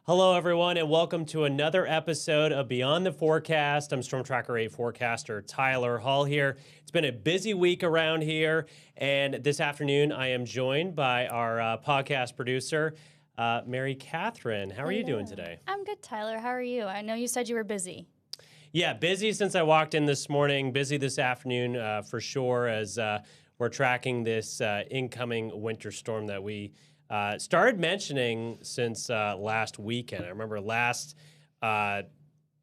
Hello, everyone, and welcome to another episode of Beyond the Forecast. I'm StormTracker8 forecaster Tyler Hall here. It's been a busy week around here, and this afternoon I am joined by our podcast producer, Mary Catherine. How are you doing today? I'm good, Tyler. How are you? I know you said you were busy. Yeah, busy since I walked in this morning, busy this afternoon for sure as we're tracking this incoming winter storm that we started mentioning since last weekend. I remember last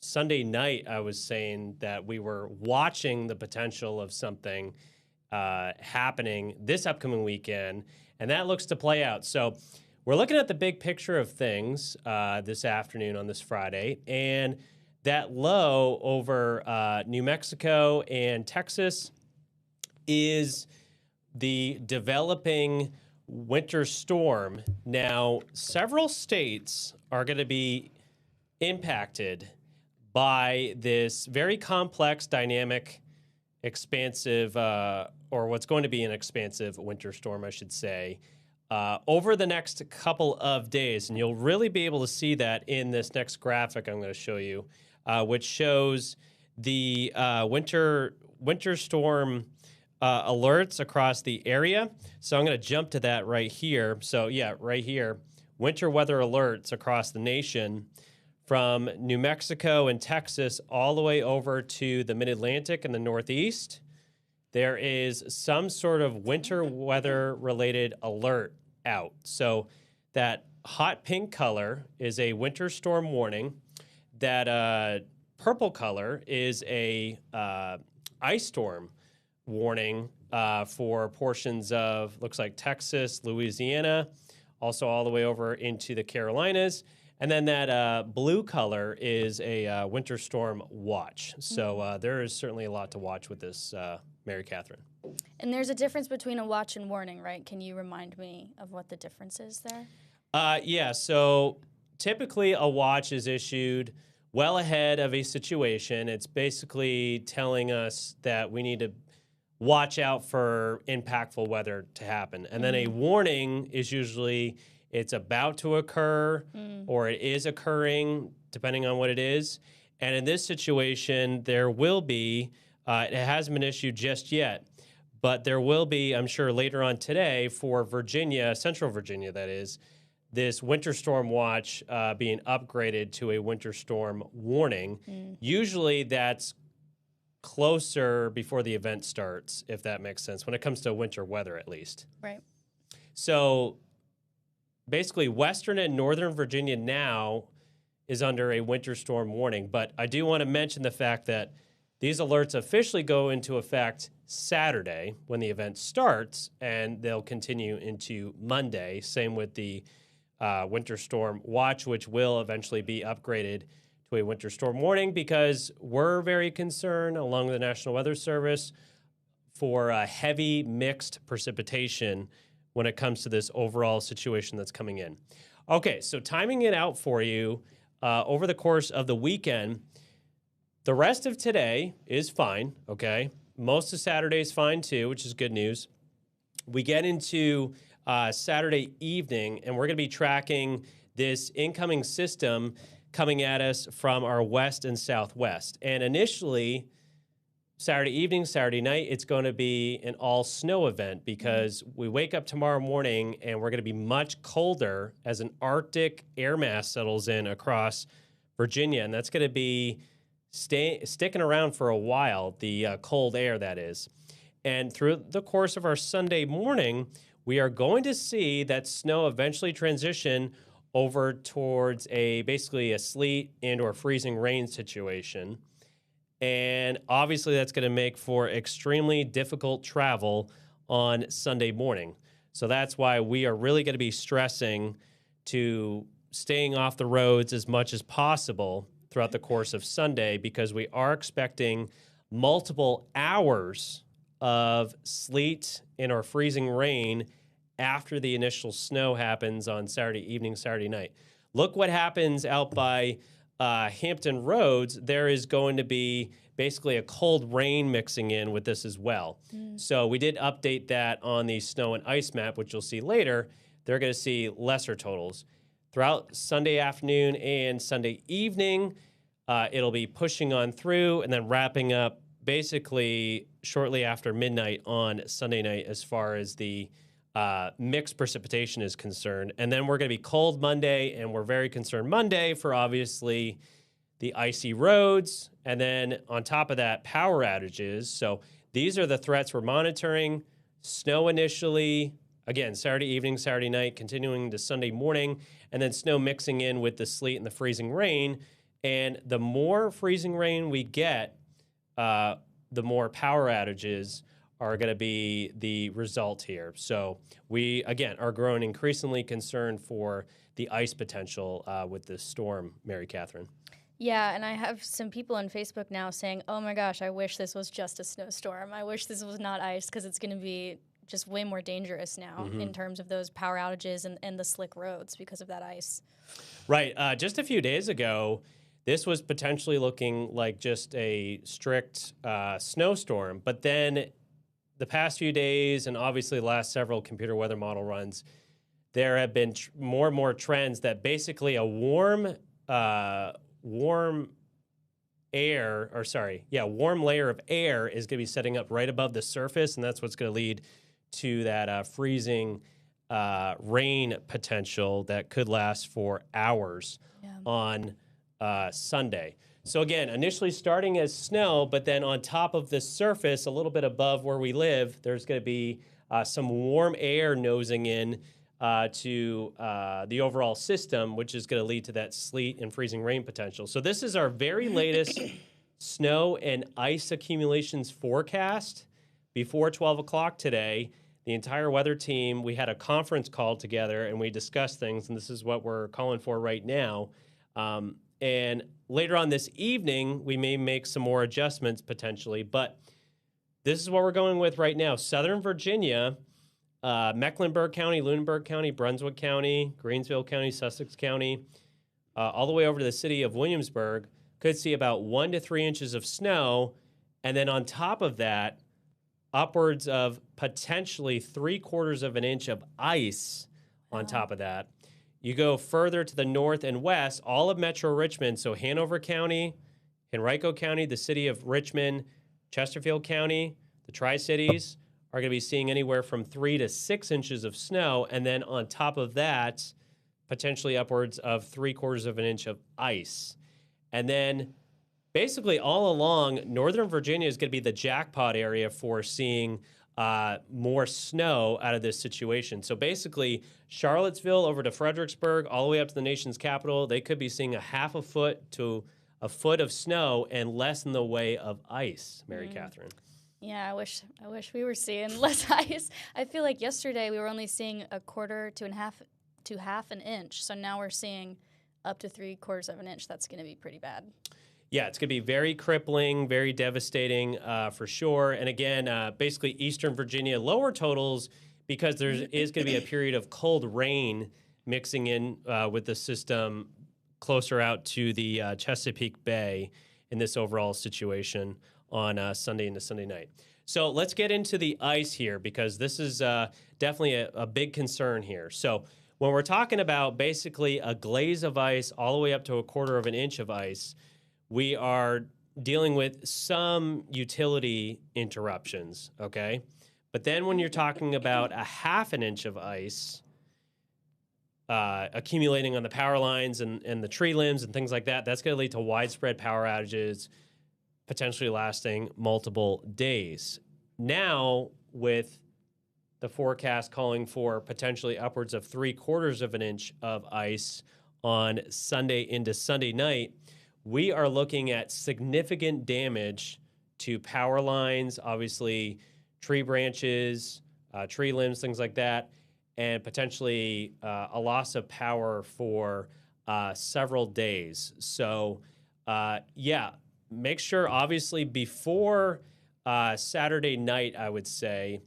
Sunday night I was saying that we were watching the potential of something happening this upcoming weekend, and that looks to play out. So we're looking at the big picture of things this afternoon on this Friday, and that low over New Mexico and Texas is the developing winter storm. Now, several states are going to be impacted by this very complex, dynamic, expansive, or what's going to be an expansive winter storm, I should say, over the next couple of days. And you'll really be able to see that in this next graphic I'm going to show you, which shows the winter storm alerts across the area. So I'm going to jump to that right here. So yeah, right here, winter weather alerts across the nation from New Mexico and Texas all the way over to the mid-Atlantic and the Northeast. There is some sort of winter weather related alert out. So that hot pink color is a winter storm warning. That purple color is a ice storm warning for portions of, looks like Texas, Louisiana, also all the way over into the Carolinas. And then that blue color is a winter storm watch. So there is certainly a lot to watch with this, Mary Catherine. And there's a difference between a watch and warning, right? Can you remind me of what the difference is there? Yeah, so typically a watch is issued well ahead of a situation. It's basically telling us that we need to watch out for impactful weather to happen. And then a warning is usually it's about to occur or it is occurring, depending on what it is. And in this situation, there will be, it hasn't been issued just yet, but there will be, I'm sure later on today for Virginia, Central Virginia that is, this winter storm watch being upgraded to a winter storm warning. Usually that's closer before the event starts, if that makes sense, when it comes to winter weather at least. Right. So basically Western and Northern Virginia now is under a winter storm warning, but I do want to mention the fact that these alerts officially go into effect Saturday when the event starts, and they'll continue into Monday. Same with the winter storm watch, which will eventually be upgraded to a winter storm warning because we're very concerned, along with the National Weather Service, for heavy mixed precipitation when it comes to this overall situation that's coming in. Okay, so timing it out for you over the course of the weekend, the rest of today is fine, okay? Most of Saturday is fine too, which is good news. We get into Saturday evening, and we're going to be tracking this incoming system coming at us from our west and southwest. And initially, Saturday evening, Saturday night, it's going to be an all-snow event because we wake up tomorrow morning and we're going to be much colder as an Arctic air mass settles in across Virginia. And that's going to be sticking around for a while, the cold air, that is. And through the course of our Sunday morning, we are going to see that snow eventually transition over towards basically a sleet and or freezing rain situation. And obviously that's going to make for extremely difficult travel on Sunday morning. So that's why we are really going to be stressing to staying off the roads as much as possible throughout the course of Sunday, because we are expecting multiple hours of sleet and or freezing rain after the initial snow happens on Saturday evening, Saturday night. Look what happens out by Hampton Roads. There is going to be basically a cold rain mixing in with this as well. So we did update that on the snow and ice map, which you'll see later. They're going to see lesser totals. throughout Sunday afternoon and Sunday evening. It'll be pushing on through and then wrapping up basically shortly after midnight on Sunday night as far as the mixed precipitation is concerned. And then we're going to be cold Monday, and we're very concerned Monday for obviously the icy roads. And then on top of that, power outages. So these are the threats we're monitoring. Snow initially, again, Saturday evening, Saturday night, continuing to Sunday morning, and then snow mixing in with the sleet and the freezing rain. And the more freezing rain we get, the more power outages are going to be the result here. So we, again, are growing increasingly concerned for the ice potential with this storm, Mary Catherine. Yeah, and I have some people on Facebook now saying, oh my gosh, I wish this was just a snowstorm. I wish this was not ice, because it's going to be just way more dangerous now in terms of those power outages and the slick roads because of that ice. Right. Just a few days ago, this was potentially looking like just a strict snowstorm. But then the past few days, and obviously the last several computer weather model runs, there have been more and more trends that basically a warm layer of air is going to be setting up right above the surface, and that's what's going to lead to that freezing rain potential that could last for hours on Sunday. So again, initially starting as snow, but then on top of the surface, a little bit above where we live, there's going to be some warm air nosing in to the overall system, which is going to lead to that sleet and freezing rain potential. So this is our very latest snow and ice accumulations forecast. Before 12 o'clock today, the entire weather team, we had a conference call together and we discussed things, and this is what we're calling for right now. And later on this evening, we may make some more adjustments potentially, but this is what we're going with right now. Southern Virginia, Mecklenburg County, Lunenburg County, Brunswick County, Greensville County, Sussex County, all the way over to the city of Williamsburg, could see about 1 to 3 inches of snow. And then on top of that, upwards of potentially 3/4 of an inch of ice on top of that. You go further to the north and west, all of Metro Richmond, so Hanover County, Henrico County, the city of Richmond, Chesterfield County, the Tri-Cities are going to be seeing anywhere from 3 to 6 inches of snow. And then on top of that, potentially upwards of 3/4 of an inch of ice. And then basically all along, Northern Virginia is going to be the jackpot area for seeing more snow out of this situation. So basically, Charlottesville over to Fredericksburg, all the way up to the nation's capital, they could be seeing a half a foot to a foot of snow and less in the way of ice, Mary Catherine. Yeah, I wish we were seeing less ice. I feel like yesterday we were only seeing 1/4 to half an inch. So now we're seeing up to 3/4 of an inch. That's going to be pretty bad. Yeah, it's going to be very crippling, very devastating for sure. And again, basically Eastern Virginia, lower totals because there is going to be a period of cold rain mixing in with the system closer out to the Chesapeake Bay in this overall situation on Sunday into Sunday night. So let's get into the ice here because this is definitely a big concern here. So when we're talking about basically a glaze of ice all the way up to 1/4 of an inch of ice, we are dealing with some utility interruptions, okay? But then when you're talking about a half an inch of ice accumulating on the power lines and the tree limbs and things like that, that's going to lead to widespread power outages, potentially lasting multiple days. Now, with the forecast calling for potentially upwards of 3/4 of an inch of ice on Sunday into Sunday night, we are looking at significant damage to power lines, obviously tree branches, tree limbs, things like that, and potentially a loss of power for several days. So, make sure, obviously, before Saturday night, I would say,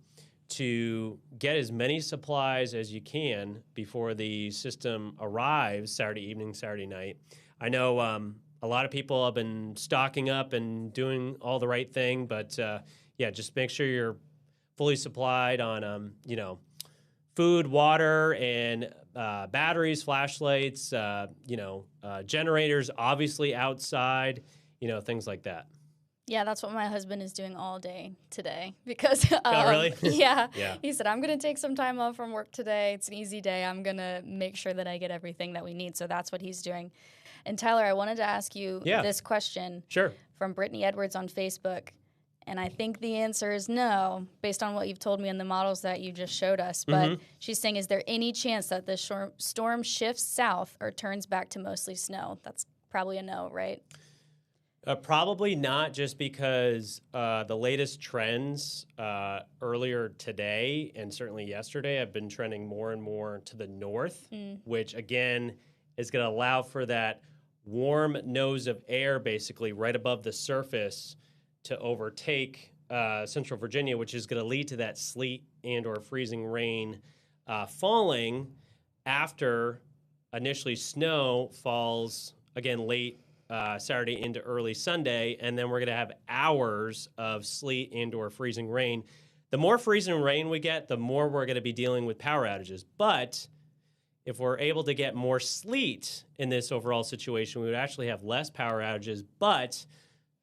to get as many supplies as you can before the system arrives Saturday evening, Saturday night. I know a lot of people have been stocking up and doing all the right thing, but just make sure you're fully supplied on, food, water, and batteries, flashlights, generators, obviously outside, things like that. Yeah, that's what my husband is doing all day today because Oh, really? yeah. Yeah. He said, I'm going to take some time off from work today. It's an easy day. I'm going to make sure that I get everything that we need. So that's what he's doing. And Tyler, I wanted to ask you this question Sure. from Brittany Edwards on Facebook. And I think the answer is no, based on what you've told me and the models that you just showed us. But she's saying, is there any chance that the storm shifts south or turns back to mostly snow? That's probably a no, right? Probably not, just because the latest trends earlier today and certainly yesterday have been trending more and more to the north, which again is going to allow for that warm nose of air basically right above the surface to overtake Central Virginia, which is going to lead to that sleet and or freezing rain falling after initially snow falls again late Saturday into early Sunday, and then we're going to have hours of sleet and or freezing rain. The more freezing rain we get, the more we're going to be dealing with power outages. But if we're able to get more sleet in this overall situation, we would actually have less power outages, but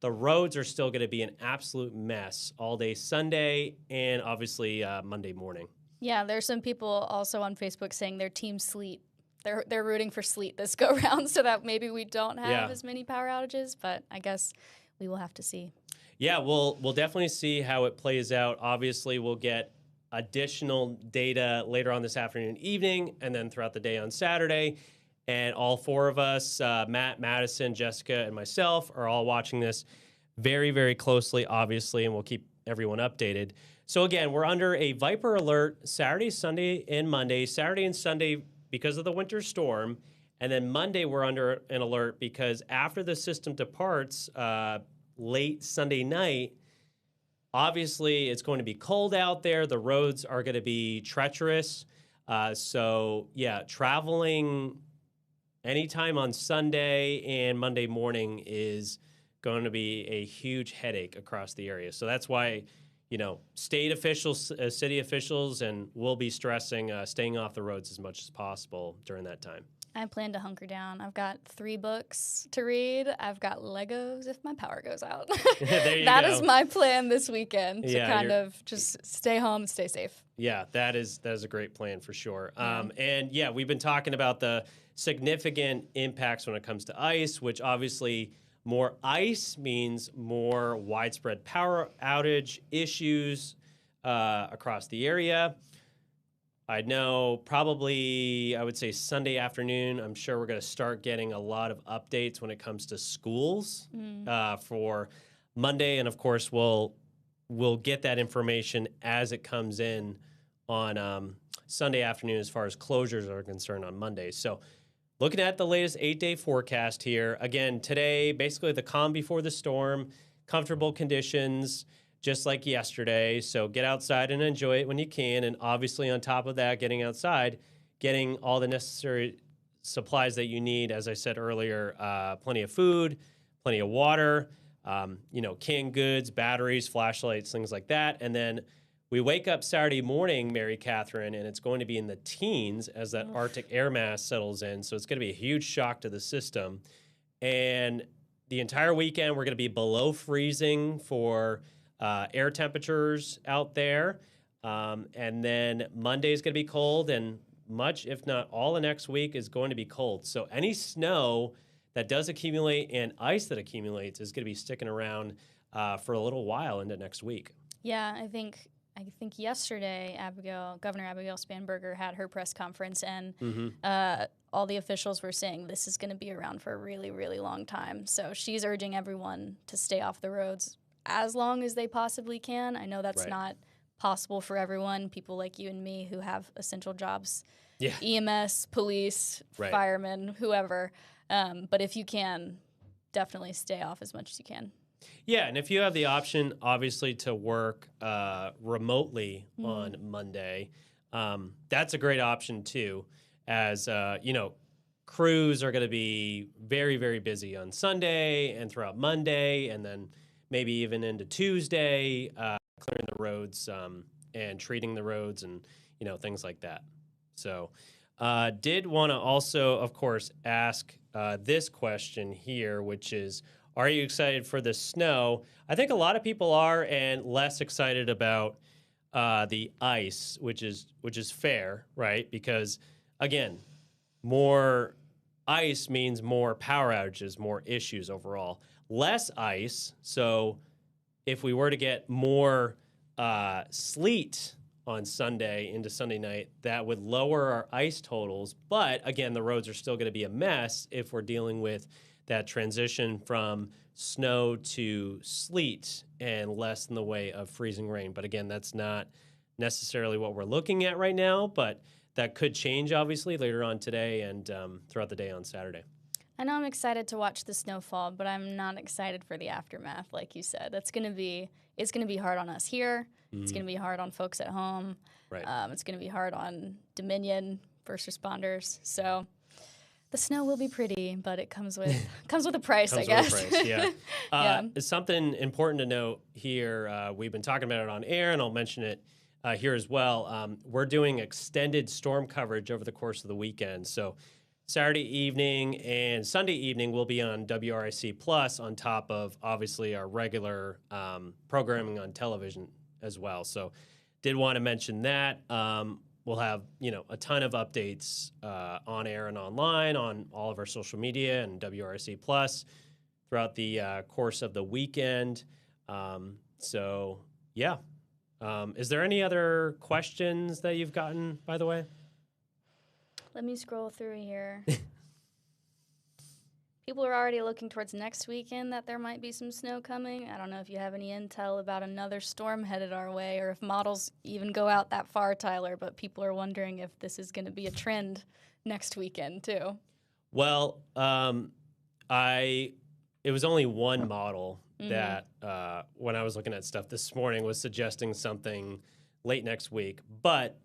the roads are still going to be an absolute mess all day Sunday and obviously Monday morning. Yeah, there's some people also on Facebook saying they're team sleet. They're rooting for sleet this go round so that maybe we don't have as many power outages, but I guess we will have to see. Yeah, we'll definitely see how it plays out. Obviously, we'll get additional data later on this afternoon, evening, and then throughout the day on Saturday. And all four of us, Matt, Madison, Jessica, and myself, are all watching this very, very closely, obviously, and we'll keep everyone updated. So again, we're under a Viper alert Saturday, Sunday, and Monday. Saturday and Sunday because of the winter storm, and then Monday we're under an alert because after the system departs late Sunday night, obviously it's going to be cold out there. The roads are going to be treacherous. So yeah, traveling anytime on Sunday and Monday morning is going to be a huge headache across the area. So that's why state officials, city officials, and we'll be stressing staying off the roads as much as possible during that time. I plan to hunker down. I've got 3 books to read. I've got Legos if my power goes out. That is my plan this weekend, to kind of just stay home and stay safe. Yeah, that is a great plan for sure. And yeah, we've been talking about the significant impacts when it comes to ice, which obviously more ice means more widespread power outage issues across the area. I know probably, I would say Sunday afternoon, I'm sure we're going to start getting a lot of updates when it comes to schools for Monday. And of course, we'll get that information as it comes in on Sunday afternoon as far as closures are concerned on Monday. So looking at the latest 8-day forecast here, again, today, basically the calm before the storm, comfortable conditions, just like yesterday. So get outside and enjoy it when you can. And obviously on top of that, getting outside, getting all the necessary supplies that you need. As I said earlier, plenty of food, plenty of water, canned goods, batteries, flashlights, things like that. And then we wake up Saturday morning, Mary Catherine, and it's going to be in the teens as that Arctic air mass settles in. So it's going to be a huge shock to the system. And the entire weekend, we're going to be below freezing for air temperatures out there. And then Monday is going to be cold, and much, if not all, the next week is going to be cold. So any snow that does accumulate and ice that accumulates is going to be sticking around for a little while into next week. Yeah, I think yesterday, Governor Abigail Spanberger had her press conference, and all the officials were saying this is going to be around for a really, really long time. So she's urging everyone to stay off the roads as long as they possibly can. I know that's not possible for everyone, people like you and me who have essential jobs, EMS, police, firemen, whoever. But if you can, definitely stay off as much as you can. Yeah, and if you have the option, obviously, to work remotely on Monday, that's a great option too. As crews are going to be very, very busy on Sunday and throughout Monday, and then maybe even into Tuesday, clearing the roads and treating the roads and things like that. So did want to also, of course, ask this question here, which is, are you excited for the snow? I think a lot of people are, and less excited about the ice, which is fair, right? Because, again, more ice means more power outages, more issues overall. Less ice, so if we were to get more sleet on Sunday into Sunday night, that would lower our ice totals. But again, the roads are still going to be a mess if we're dealing with that transition from snow to sleet and less in the way of freezing rain. But again, that's not necessarily what we're looking at right now, but that could change obviously later on today and throughout the day on Saturday. I know I'm excited to watch the snowfall, but I'm not excited for the aftermath, like you said. It's going to be hard on us here. It's going to be hard on folks at home. Right. It's going to be hard on Dominion, first responders. So the snow will be pretty, but it comes with a price, I guess. With a price, yeah. Yeah. It's something important to note here. We've been talking about it on air, and I'll mention it here as well. We're doing extended storm coverage over the course of the weekend. So Saturday evening and Sunday evening will be on WRIC Plus on top of, obviously, our regular programming on television as well. So did want to mention that. We'll have, a ton of updates on air and online on all of our social media and WRC Plus throughout the course of the weekend. So, yeah. Is there any other questions that you've gotten, by the way? Let me scroll through here. People are already looking towards next weekend that there might be some snow coming. I don't know if you have any intel about another storm headed our way or if models even go out that far, Tyler, but people are wondering if this is going to be a trend next weekend too. Well, it was only one model that when I was looking at stuff this morning was suggesting something late next week, but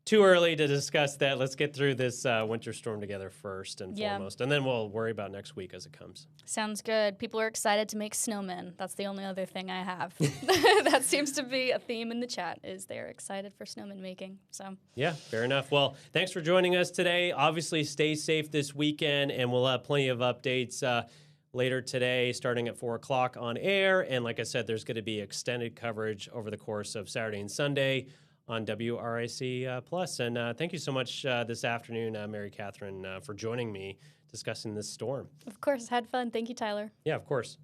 too early to discuss that. Let's get through this winter storm together first and foremost, and then we'll worry about next week as it comes. Sounds good. People are excited to make snowmen. That's the only other thing I have. That seems to be a theme in the chat, is they're excited for snowman making. So yeah, fair enough. Well, thanks for joining us today. Obviously, stay safe this weekend, and we'll have plenty of updates later today starting at 4 o'clock on air. And like I said, there's going to be extended coverage over the course of Saturday and Sunday on WRIC Plus. And thank you so much this afternoon, Mary Catherine, for joining me discussing this storm. of course, had fun. Thank you, Tyler. Yeah, of course.